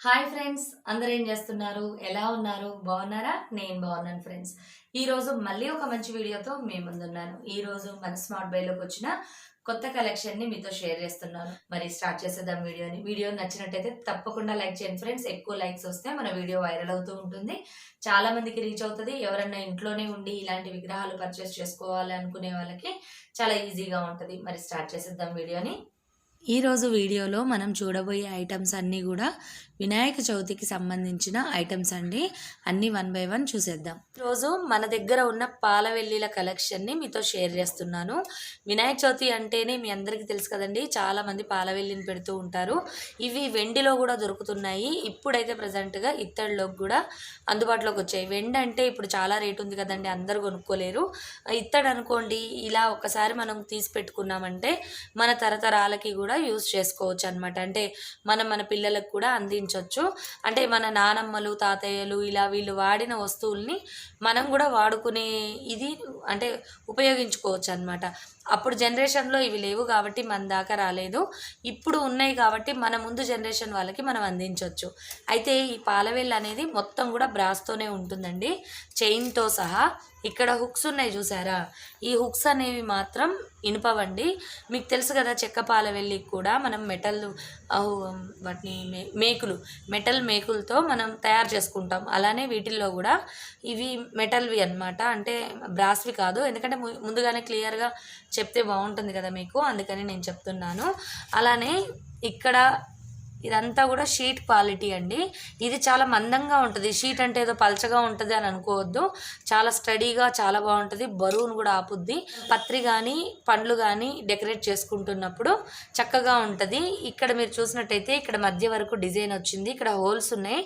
Hi friends, అందరూ ఏం చేస్తున్నారు? ఎలా ఉన్నారు? బాగున్నారా? నేను బాగున్నాను ఫ్రెండ్స్. ఈ రోజు మళ్ళీ ఒక మంచి వీడియోతో మీ ముందున్నాను. ఈ రోజు మన స్మార్ట్ బైలోకి వచ్చిన కొత్త కలెక్షన్ ని మీతో షేర్ చేస్తున్నాను. మరి స్టార్ట్ చేసేద్దాం వీడియోని. వీడియో నచ్చినట్టయితే తప్పకుండా లైక్ చేయండి ఫ్రెండ్స్. ఎక్కువ లైక్స్ వస్తే మన వీడియో వైరల్ అవుతూ ఉంటుంది, చాలా మందికి రీచ్ అవుతుంది. ఎవరన్నా ఇంట్లోనే ఉండి ఇలాంటి విగ్రహాలు పర్చేస్ చేసుకోవాలి అనుకునే వాళ్ళకి చాలా ఈజీగా ఉంటుంది. మరి స్టార్ట్ చేసేద్దాం వీడియోని. ఈరోజు వీడియోలో మనం చూడబోయే ఐటమ్స్ అన్నీ కూడా వినాయక చవితికి సంబంధించిన ఐటమ్స్ అండి. అన్నీ వన్ బై వన్ చూసేద్దాం. ఈరోజు మన దగ్గర ఉన్న పాలవెల్లిల కలెక్షన్ని మీతో షేర్ చేస్తున్నాను. వినాయక చవితి అంటేనే మీ అందరికీ తెలుసు కదండి, చాలామంది పాలవెల్లిని పెడుతూ ఉంటారు. ఇవి వెండిలో కూడా దొరుకుతున్నాయి. ఇప్పుడైతే ప్రజెంట్గా ఇత్తడిలోకి కూడా అందుబాటులోకి వచ్చాయి. వెండి అంటే ఇప్పుడు చాలా రేటు ఉంది కదండి, అందరు కొనుక్కోలేరు. ఇత్తడి అనుకోండి, ఇలా ఒకసారి మనం తీసి పెట్టుకున్నామంటే మన తరతరాలకి కూడా యూజ్ చేసుకోవచ్చు అనమాట. అంటే మన పిల్లలకు కూడా అందించవచ్చు. అంటే మన నానమ్మలు తాతయ్యలు ఇలా వీళ్ళు వాడిన వస్తువుల్ని మనం కూడా వాడుకునే ఇది అంటే ఉపయోగించుకోవచ్చు అనమాట. అప్పుడు జనరేషన్లో ఇవి లేవు కాబట్టి మన దాకా రాలేదు. ఇప్పుడు ఉన్నాయి కాబట్టి మన ముందు జనరేషన్ వాళ్ళకి మనం అందించవచ్చు. అయితే ఈ పాలవెల్లి అనేది మొత్తం కూడా బ్రాస్తోనే ఉంటుందండి, చైన్తో సహా. ఇక్కడ హుక్స్ ఉన్నాయి చూసారా, ఈ హుక్స్ అనేవి మాత్రం ఇనుపవండి. మీకు తెలుసు కదా, చెక్క పాలవెల్లికి కూడా మనం మెటల్ వాటిని మెటల్ మేకులతో మనం తయారు చేసుకుంటాం. అలానే వీటిల్లో కూడా ఇవి మెటల్వి అనమాట, అంటే బ్రాస్వి కాదు. ఎందుకంటే ముందుగానే క్లియర్గా చెప్తే బాగుంటుంది కదా మీకు, అందుకని నేను చెప్తున్నాను. అలానే ఇక్కడ ఇదంతా కూడా షీట్ క్వాలిటీ అండి. ఇది చాలా మందంగా ఉంటుంది. షీట్ అంటే ఏదో పలచగా ఉంటుంది అని అనుకోవద్దు, చాలా స్టడీగా చాలా బాగుంటుంది. బరువును కూడా ఆపుద్ది. పత్రి కానీ పండ్లు కానీ డెకరేట్ చేసుకుంటున్నప్పుడు చక్కగా ఉంటుంది. ఇక్కడ మీరు చూసినట్టయితే ఇక్కడ మధ్య వరకు డిజైన్ వచ్చింది. ఇక్కడ హోల్స్ ఉన్నాయి.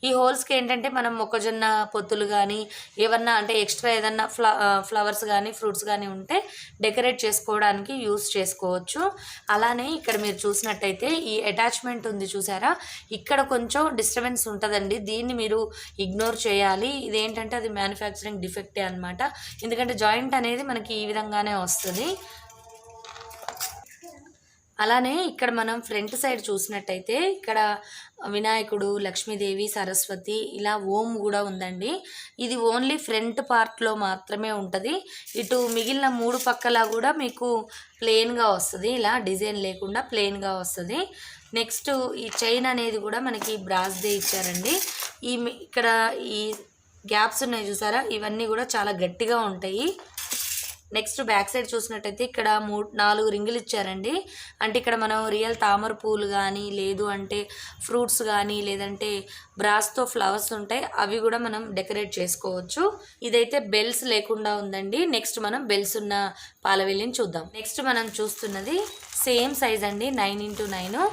ఈ హోల్స్కి ఏంటంటే మనం మొక్కజొన్న పొత్తులు కానీ ఏమన్నా అంటే ఎక్స్ట్రా ఏదన్నా ఫ్లవర్స్ కానీ ఫ్రూట్స్ కానీ ఉంటే డెకరేట్ చేసుకోవడానికి యూస్ చేసుకోవచ్చు. అలానే ఇక్కడ మీరు చూసినట్టయితే ఈ అటాచ్మెంట్ ఉంది చూసారా, ఇక్కడ కొంచెం డిస్టర్బెన్స్ ఉంటుందండి. దీన్ని మీరు ఇగ్నోర్ చేయాలి. ఇదేంటంటే అది మ్యానుఫ్యాక్చరింగ్ డిఫెక్టే అనమాట. ఎందుకంటే జాయింట్ అనేది మనకి ఈ విధంగానే వస్తుంది. అలానే ఇక్కడ మనం ఫ్రంట్ సైడ్ చూసినట్టయితే ఇక్కడ వినాయకుడు, లక్ష్మీదేవి, సరస్వతి ఇలా ఓం కూడా ఉందండి. ఇది ఓన్లీ ఫ్రంట్ పార్ట్లో మాత్రమే ఉంటుంది. ఇటు మిగిలిన మూడు పక్కల కూడా మీకు ప్లెయిన్గా వస్తుంది, ఇలా డిజైన్ లేకుండా ప్లెయిన్గా వస్తుంది. నెక్స్ట్ ఈ చైన్ అనేది కూడా మనకి బ్రాస్దే ఇచ్చారండి. ఇక్కడ ఈ గ్యాప్స్ ఉన్నాయి చూసారా, ఇవన్నీ కూడా చాలా గట్టిగా ఉంటాయి. నెక్స్ట్ బ్యాక్ సైడ్ చూసినట్టయితే ఇక్కడ 4 రింగులు ఇచ్చారండి. అంటే ఇక్కడ మనం రియల్ తామర పూలు కానీ లేదు అంటే ఫ్రూట్స్ కానీ లేదంటే బ్రాస్తో ఫ్లవర్స్ ఉంటాయి, అవి కూడా మనం డెకరేట్ చేసుకోవచ్చు. ఇదైతే బెల్స్ లేకుండా ఉందండి. నెక్స్ట్ మనం బెల్స్ ఉన్న పాలవెల్లిని చూద్దాం. నెక్స్ట్ మనం చూస్తున్నది సేమ్ సైజ్ అండి, 9x9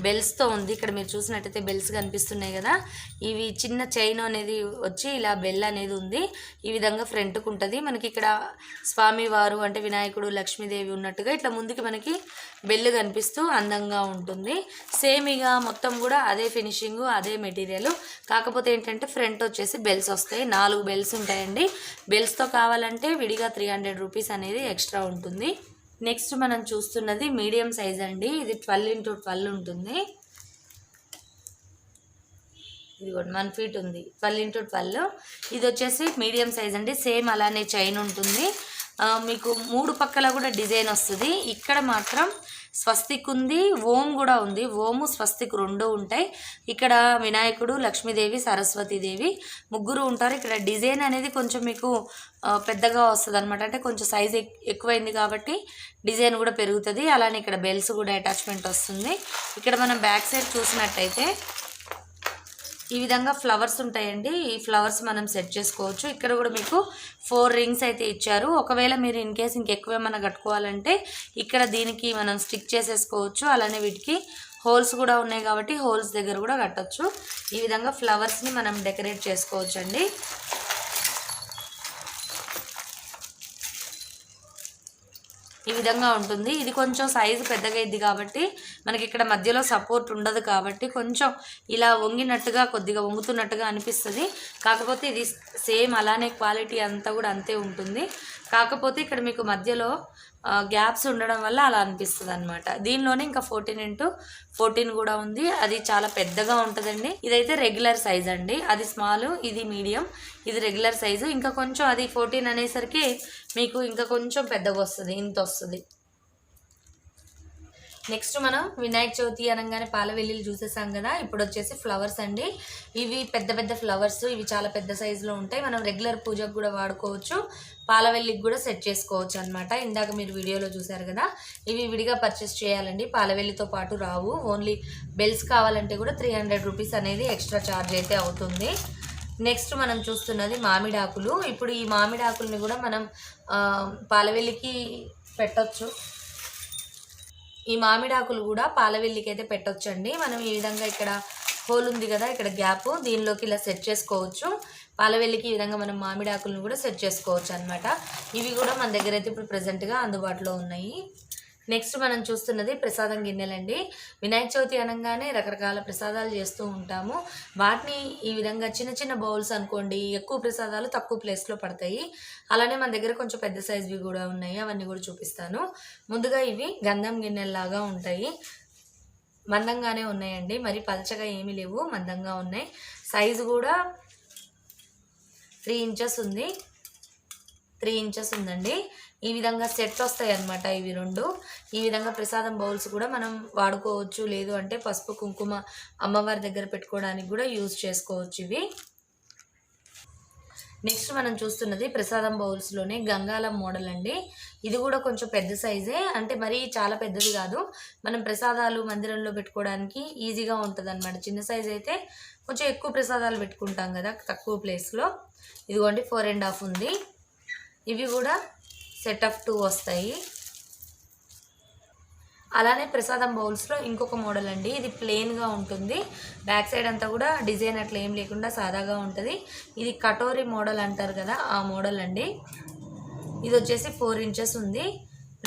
బెల్స్తో ఉంది. ఇక్కడ మీరు చూసినట్టయితే బెల్స్ కనిపిస్తున్నాయి కదా, ఇవి చిన్న చైన్ అనేది వచ్చి ఇలా బెల్ అనేది ఉంది. ఈ విధంగా ఫ్రంట్కు ఉంటుంది. మనకి ఇక్కడ స్వామివారు అంటే వినాయకుడు, లక్ష్మీదేవి ఉన్నట్టుగా ఇట్లా ముందుకి మనకి బెల్ కనిపిస్తూ అందంగా ఉంటుంది. సేమ్ ఇక మొత్తం కూడా అదే ఫినిషింగ్, అదే మెటీరియల్. కాకపోతే ఏంటంటే ఫ్రంట్ వచ్చేసి బెల్స్ వస్తాయి. 4 బెల్స్ ఉంటాయండి. బెల్స్తో కావాలంటే విడిగా 300 రూపీస్ అనేది ఎక్స్ట్రా ఉంటుంది. నెక్స్ట్ మనం చూస్తున్నది మీడియం సైజ్ అండి. ఇది 12x12 ఉంటుంది. ఇది 1 ఫీట్ ఉంది, 12x12. ఇది వచ్చేసి మీడియం సైజ్ అండి. సేమ్ అలానే చైన్ ఉంటుంది. మీకు 3 పక్కల కూడా డిజైన్ వస్తుంది. ఇక్కడ మాత్రం స్వస్తిక్ ఉంది, ఓం కూడా ఉంది. ఓము స్వస్తిక్ 2 ఉంటాయి. ఇక్కడ వినాయకుడు, లక్ష్మీదేవి, సరస్వతీదేవి ముగ్గురు ఉంటారు. ఇక్కడ డిజైన్ అనేది కొంచెం మీకు పెద్దగా వస్తుంది అనమాట. అంటే కొంచెం సైజ్ ఎక్కువైంది కాబట్టి డిజైన్ కూడా పెరుగుతుంది. అలానే ఇక్కడ బెల్స్ కూడా అటాచ్మెంట్ వస్తుంది. ఇక్కడ మనం బ్యాక్ సైడ్ చూసినట్టయితే ఈ విధంగా ఫ్లవర్స్ ఉంటాయండి. ఈ ఫ్లవర్స్ మనం సెట్ చేసుకోవచ్చు. ఇక్కడ కూడా మీకు 4 రింగ్స్ అయితే ఇచ్చారు. ఒకవేళ మీరు ఇన్ కేస్ ఇంకెక్కువ ఏమైనా కట్టుకోవాలంటే ఇక్కడ దీనికి మనం స్టిక్ చేసేసుకోవచ్చు. అలానే వీటికి హోల్స్ కూడా ఉన్నాయి కాబట్టి హోల్స్ దగ్గర కూడా కట్టచ్చు. ఈ విధంగా ఫ్లవర్స్ని మనం డెకరేట్ చేసుకోవచ్చు అండి. ఈ విధంగా ఉంటుంది. ఇది కొంచెం సైజు పెద్దగా అయింది కాబట్టి మనకి ఇక్కడ మధ్యలో సపోర్ట్ ఉండదు కాబట్టి కొంచెం ఇలా వంగినట్టుగా కొద్దిగా వంగుతున్నట్టుగా అనిపిస్తుంది. కాకపోతే ఇది సేమ్ అలానే క్వాలిటీ అంతా కూడా అంతే ఉంటుంది. కాకపోతే ఇక్కడ మీకు మధ్యలో గ్యాప్స్ ఉండడం వల్ల అలా అనిపిస్తుంది అనమాట. దీనిలోనే ఇంకా 14x14 కూడా ఉంది. అది చాలా పెద్దగా ఉంటుందండి. ఇదైతే రెగ్యులర్ సైజ్ అండి, అది స్మాల్, ఇది మీడియం, ఇది రెగ్యులర్ సైజు. ఇంకా కొంచెం అది 14 అనేసరికి మీకు ఇంకా కొంచెం పెద్దగా వస్తుంది, ఇంత వస్తుంది. నెక్స్ట్ మనం వినాయక చవితి అనగానే పాల వెల్లిలు చూసేసాం కదా. ఇప్పుడు వచ్చేసి ఫ్లవర్స్ అండి. ఇవి పెద్ద పెద్ద ఫ్లవర్స్, ఇవి చాలా పెద్ద సైజులో ఉంటాయి. మనం రెగ్యులర్ పూజకు కూడా వాడుకోవచ్చు, పాల వెల్లికి కూడా సెట్ చేసుకోవచ్చు అనమాట. ఇందాక మీరు వీడియోలో చూసారు కదా. ఇవి విడిగా పర్చేస్ చేయాలండి, పాల వెల్లితో పాటు రావు. ఓన్లీ బెల్స్ కావాలంటే కూడా 300 రూపీస్ అనేది ఎక్స్ట్రా ఛార్జ్ అయితే అవుతుంది. నెక్స్ట్ మనం చూస్తున్నది మామిడాకులు. ఇప్పుడు ఈ మామిడాకుల్ని కూడా మనం పాలవెల్లికి పెట్టచ్చు. ఈ మామిడాకులు కూడా పాలవెల్లికి అయితే పెట్టొచ్చండి. మనం ఈ విధంగా ఇక్కడ హోల్ ఉంది కదా, ఇక్కడ గ్యాప్, దీనిలోకి ఇలా సెట్ చేసుకోవచ్చు. పాలవెల్లికి ఈ విధంగా మనం మామిడాకులను కూడా సెట్ చేసుకోవచ్చు అనమాట. ఇవి కూడా మన దగ్గర అయితే ఇప్పుడు ప్రజెంట్గా అందుబాటులో ఉన్నాయి. నెక్స్ట్ మనం చూస్తున్నది ప్రసాదం గిన్నెలండి. వినాయక చవితి అనగానే రకరకాల ప్రసాదాలు చేస్తూ ఉంటాము. వాటిని ఈ విధంగా చిన్న చిన్న బౌల్స్ అనుకోండి, ఎక్కువ ప్రసాదాలు తక్కువ ప్లేస్లో పడతాయి. అలానే మన దగ్గర కొంచెం పెద్ద సైజువి కూడా ఉన్నాయి, అవన్నీ కూడా చూపిస్తాను. ముందుగా ఇవి గంధం గిన్నెల్లాగా ఉంటాయి, మందంగానే ఉన్నాయండి, మరి పలచగా ఏమీ లేవు, మందంగా ఉన్నాయి. సైజు కూడా 3 ఇంచెస్ ఉంది, 3 ఇంచెస్ ఉందండి. ఈ విధంగా సెట్ వస్తాయి అన్నమాట ఇవి రెండు. ఈ విధంగా ప్రసాదం బౌల్స్ కూడా మనం వాడుకోవచ్చు, లేదు అంటే పసుపు కుంకుమ అమ్మవారి దగ్గర పెట్టుకోవడానికి కూడా యూజ్ చేసుకోవచ్చు ఇవి. నెక్స్ట్ మనం చూస్తున్నది ప్రసాదం బౌల్స్లోనే గంగాలం మోడల్ అండి. ఇది కూడా కొంచెం పెద్ద సైజే, అంటే మరీ చాలా పెద్దది కాదు. మనం ప్రసాదాలు మందిరంలో పెట్టుకోవడానికి ఈజీగా ఉంటుంది అనమాట. చిన్న సైజ్ అయితే కొంచెం ఎక్కువ ప్రసాదాలు పెట్టుకుంటాం కదా తక్కువ ప్లేస్లో. ఇదిగోండి 4.5 ఉంది. ఇవి కూడా సెట్ ఆఫ్ 2 వస్తాయి. అలానే ప్రసాదం బౌల్స్లో ఇంకొక మోడల్ అండి. ఇది ప్లెయిన్గా ఉంటుంది, బ్యాక్ సైడ్ అంతా కూడా డిజైన్ అట్లా ఏం లేకుండా సాదాగా ఉంటుంది. ఇది కటోరీ మోడల్ అంటారు కదా, ఆ మోడల్ అండి. ఇది వచ్చేసి 4 ఇంచెస్ ఉంది.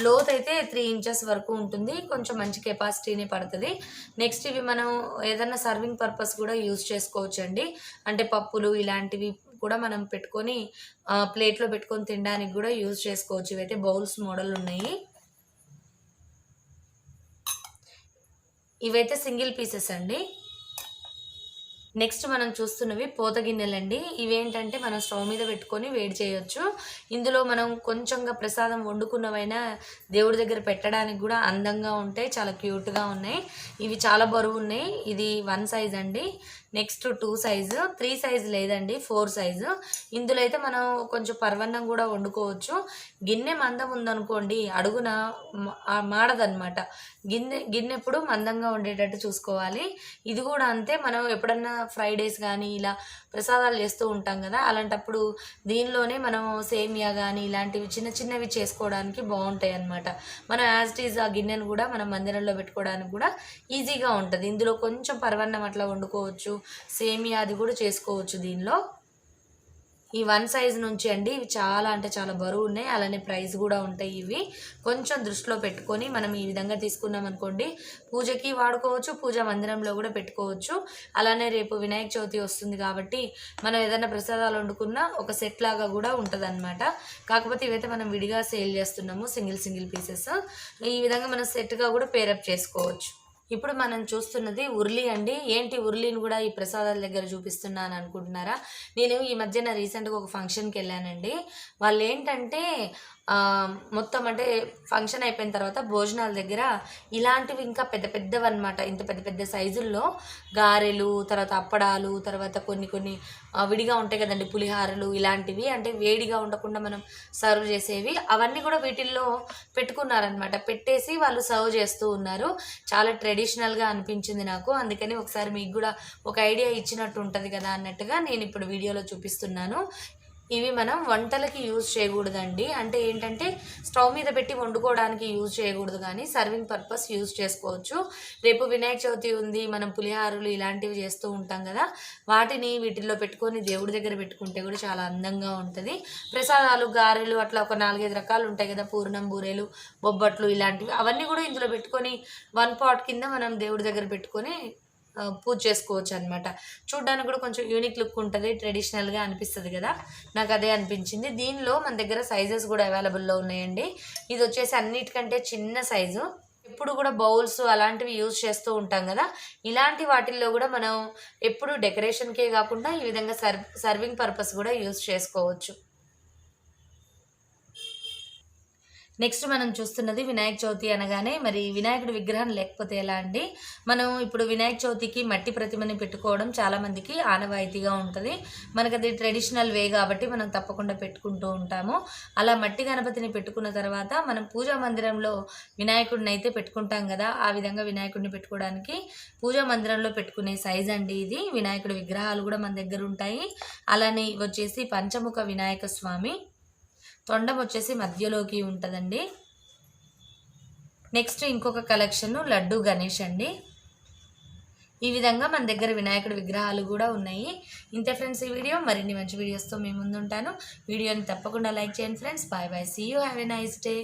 లోత్ అయితే 3 ఇంచెస్ వరకు ఉంటుంది, కొంచెం మంచి కెపాసిటీనే పడుతుంది. నెక్స్ట్ ఇవి మనం ఏదైనా సర్వింగ్ పర్పస్ కూడా యూజ్ చేసుకోవచ్చు అండి. అంటే పప్పులు ఇలాంటివి కూడా మనం పెట్టుకొని ప్లేట్లో పెట్టుకొని తినడానికి కూడా యూజ్ చేసుకోవచ్చు. ఇవైతే బౌల్స్ మోడల్ ఉన్నాయి. ఇవైతే సింగిల్ పీసెస్ అండి. నెక్స్ట్ మనం చూస్తున్నవి పోత గిన్నెలండి. ఇవేంటంటే మనం స్టవ్ మీద పెట్టుకొని వేడి చేయొచ్చు. ఇందులో మనం కొంచెంగా ప్రసాదం వండుకున్నవైనా దేవుడి దగ్గర పెట్టడానికి కూడా అందంగా ఉంటాయి, చాలా క్యూట్గా ఉన్నాయి. ఇవి చాలా బరువు ఉన్నాయి. ఇది 1 సైజ్ అండి. నెక్స్ట్ 2 సైజు, 3 సైజు లేదండి, 4 సైజు. ఇందులో అయితే మనం కొంచెం పరవన్నం కూడా వండుకోవచ్చు. గిన్నె మందం ఉందనుకోండి అడుగున మాడదనమాట. గిన్నె ఎప్పుడు మందంగా ఉండేటట్టు చూసుకోవాలి. ఇది కూడా అంతే. మనం ఎప్పుడన్నా ఫ్రైడేస్ కానీ ఇలా ప్రసాదాలు చేస్తూ ఉంటాం కదా, అలాంటప్పుడు దీనిలోనే మనం సేమియా కానీ ఇలాంటివి చిన్న చిన్నవి చేసుకోవడానికి బాగుంటాయి అన్నమాట. మనం యాజ్ ఇట్ ఈజ్ ఆ గిన్నెను కూడా మనం మందిరంలో పెట్టుకోవడానికి కూడా ఈజీగా ఉంటుంది. ఇందులో కొంచెం పరవన్నం అట్లా వండుకోవచ్చు, సేమియా అది కూడా చేసుకోవచ్చు దీనిలో. ఈ 1 సైజు నుంచి అండి. ఇవి చాలా అంటే చాలా బరువు ఉన్నాయి, అలానే ప్రైస్ కూడా ఉంటాయి. ఇవి కొంచెం దృష్టిలో పెట్టుకొని మనం ఈ విధంగా తీసుకున్నాం అనుకోండి, పూజకి వాడుకోవచ్చు, పూజా మందిరంలో కూడా పెట్టుకోవచ్చు. అలానే రేపు వినాయక చవితి వస్తుంది కాబట్టి మనం ఏదైనా ప్రసాదాలు వండుకున్నా ఒక సెట్ లాగా కూడా ఉంటుంది అనమాట. కాకపోతే ఇవైతే మనం విడిగా సేల్ చేస్తున్నాము, సింగిల్ పీసెస్. ఈ విధంగా మనం సెట్గా కూడా పేరప్ చేసుకోవచ్చు. ఇప్పుడు మనం చూస్తున్నది ఉర్లి అండి. ఏంటి ఉర్లిని కూడా ఈ ప్రసాదాల దగ్గర చూపిస్తున్నాను అనుకుంటున్నారా? నేను ఈ మధ్యన రీసెంట్గా ఒక ఫంక్షన్కి వెళ్ళానండి. వాళ్ళు ఏంటంటే మొత్తం అంటే ఫంక్షన్ అయిపోయిన తర్వాత భోజనాల దగ్గర ఇలాంటివి ఇంకా పెద్ద పెద్దవి అనమాట, ఇంత పెద్ద పెద్ద సైజుల్లో గారెలు, తర్వాత అప్పడాలు, తర్వాత కొన్ని విడిగా ఉంటాయి కదండి పులిహారలు, ఇలాంటివి అంటే వేడిగా ఉండకుండా మనం సర్వ్ చేసేవి, అవన్నీ కూడా వీటిల్లో పెట్టుకున్నారనమాట. పెట్టేసి వాళ్ళు సర్వ్ చేస్తూ ఉన్నారు. చాలా ట్రెడిషనల్గా అనిపించింది నాకు. అందుకని ఒకసారి మీకు కూడా ఒక ఐడియా ఇచ్చినట్టు ఉంటుంది కదా అన్నట్టుగా నేను ఇప్పుడు వీడియోలో చూపిస్తున్నాను. ఇవి మనం వంటలకి యూజ్ చేయకూడదండి. అంటే ఏంటంటే స్టవ్ మీద పెట్టి వండుకోవడానికి యూజ్ చేయకూడదు, కానీ సర్వింగ్ పర్పస్ యూజ్ చేసుకోవచ్చు. రేపు వినాయక చవితి ఉంది, మనం పులిహారులు ఇలాంటివి చేస్తూ ఉంటాం కదా, వాటిని వీటిల్లో పెట్టుకొని దేవుడి దగ్గర పెట్టుకుంటే కూడా చాలా అందంగా ఉంటుంది. ప్రసాదాలు, గారెలు అట్లా ఒక 4-5 రకాలు ఉంటాయి కదా, పూర్ణం, బూరెలు, బొబ్బట్లు ఇలాంటివి, అవన్నీ కూడా ఇందులో పెట్టుకొని 1 పాట్ కింద మనం దేవుడి దగ్గర పెట్టుకొని పూజ చేసుకోవచ్చు అనమాట. చూడ్డానికి కూడా కొంచెం యూనిక్ లుక్ ఉంటుంది, ట్రెడిషనల్గా అనిపిస్తుంది కదా, నాకు అదే అనిపించింది. దీనిలో మన దగ్గర సైజెస్ కూడా అవైలబుల్లో ఉన్నాయండి. ఇది వచ్చేసి అన్నిటికంటే చిన్న సైజు. ఎప్పుడు కూడా బౌల్స్ అలాంటివి యూజ్ చేస్తూ ఉంటాం కదా, ఇలాంటి వాటిల్లో కూడా మనం ఎప్పుడు డెకరేషన్కే కాకుండా ఈ విధంగా సర్వింగ్ పర్పస్ కూడా యూజ్ చేసుకోవచ్చు. నెక్స్ట్ మనం చూస్తున్నది వినాయక చవితి అనగానే మరి వినాయకుడి విగ్రహం లేకపోతే ఎలా అండి. మనం ఇప్పుడు వినాయక చవితికి మట్టి ప్రతిమని పెట్టుకోవడం చాలామందికి ఆనవాయితీగా ఉంటుంది. మనకు అది ట్రెడిషనల్ వే కాబట్టి మనం తప్పకుండా పెట్టుకుంటూ ఉంటాము. అలా మట్టి గణపతిని పెట్టుకున్న తర్వాత మనం పూజా మందిరంలో వినాయకుడిని అయితే పెట్టుకుంటాం కదా, ఆ విధంగా వినాయకుడిని పెట్టుకోవడానికి పూజా మందిరంలో పెట్టుకునే సైజ్ అండి ఇది. వినాయకుడి విగ్రహాలు కూడా మన దగ్గర ఉంటాయి. అలానే వచ్చేసి పంచముఖ వినాయక స్వామి, తొండం వచ్చేసి మధ్యలోకి ఉంటుందండి. నెక్స్ట్ ఇంకొక కలెక్షన్ లడ్డు గణేష్ అండి. ఈ విధంగా మన దగ్గర వినాయకుడి విగ్రహాలు కూడా ఉన్నాయి. ఇంతే ఫ్రెండ్స్ ఈ వీడియో. మరిన్ని మంచి వీడియోస్తో మీ ముందు ఉంటాను. వీడియోని తప్పకుండా లైక్ చేయండి friends. Bye bye, see you, have a nice day.